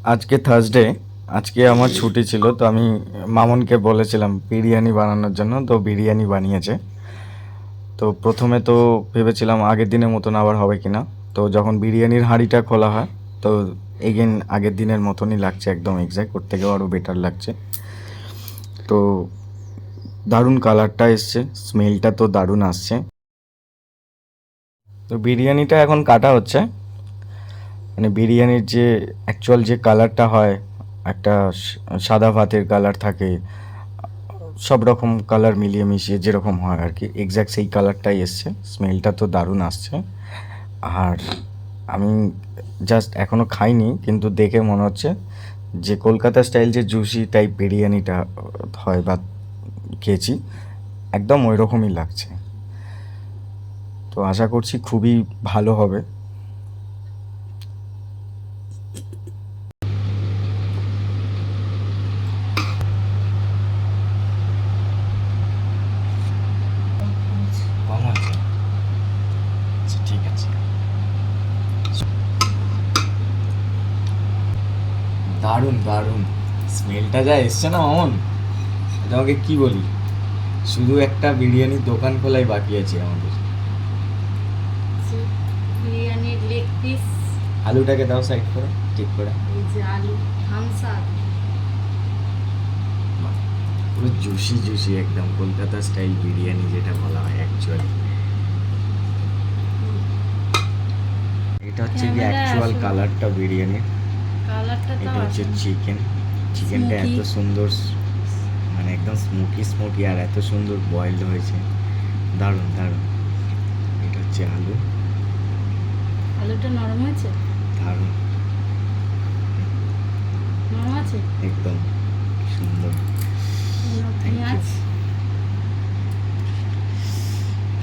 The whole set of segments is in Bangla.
আজকে থার্সডে। আজকে আমার ছুটি ছিল, তো আমি মামনকে বলেছিলাম বিরিয়ানি বানানোর জন্য, তো বিরিয়ানি বানিয়েছে। তো প্রথমে তো ভেবেছিলাম আগের দিনের মতন আবার হবে কিনা। তো যখন বিরিয়ানির হাঁড়িটা খোলা হয়, তো এগেন আগের দিনের মতনই লাগছে, একদম এক্স্যাক্ট, ওর থেকেও আরও বেটার লাগছে। তো দারুণ কালারটা এসছে, স্মেলটা তো দারুণ আসছে। তো বিরিয়ানিটা এখন কাটা হচ্ছে। মানে বিরিয়ানির যে অ্যাকচুয়াল যে কালারটা হয়, একটা সাদা ভাতের কালার থাকে, সব রকম কালার মিলিয়ে মিশিয়ে যেরকম হয় আর কি, এক্স্যাক্ট সেই কালারটাই এসছে। স্মেলটা তো দারুণ আসছে। আর আমি জাস্ট এখনও খাইনি, কিন্তু দেখে মনে হচ্ছে যে কলকাতা স্টাইল যে জুসি টাইপ বিরিয়ানিটা হয় বা খেয়েছি, একদম ওই রকমই লাগছে। তো আশা করছি খুবই ভালো হবে। কম আছে, আচ্ছা ঠিক আছে। দারুণ দারুণ স্মেলটা যা এসছে না মামন, এটা আমাকে কি বলি, শুধু একটা বিরিয়ানির দোকান খোলাই বাকি আছে আমাদের। বিরিয়ানির লেগ পিস, আলুটাকে দাও সাইড করে, ঠিক করে। এই যে আলু, হামসা, বাহ, পুরো জুসি জুসি একদম কলকাতা স্টাইল বিরিয়ানি যেটা বলা হয় অ্যাকচুয়ালি। এটা হচ্ছে কি ক্যামেরা অ্যাকচুয়াল আসলে কালারটা বিরিয়ানির। কালারটা তো এটা হচ্ছে আসে চিকেন। চিকেনটা স্মোকি। এত সুন্দর, মানে একদম স্মোকি স্মোকি, আর এত সুন্দর বয়েলড হয়েছে, দারুণ দারুণ। এটা হচ্ছে আলু, আলুটা নরম হয়েছে, দারুণ, নরম আছে। একদম সুন্দর। থ্যাংক ইউ, পেঁয়াজ,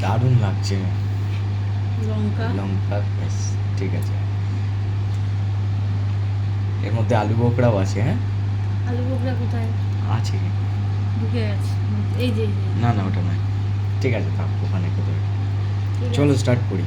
দারুণ লাগছে। লঙ্কা, লঙ্কা, ব্যাস, ঠিক আছে। এর মধ্যে আলু বোখরাও আছে, হ্যাঁ আলু বোখরা কোথায় আছে। ঢুকে গেছে? এই যে এই যে, না না, ওটা নয়, ঠিক আছে, থাক ওখানে কোথায়। ঠিক চলো আছে। স্টার্ট করি।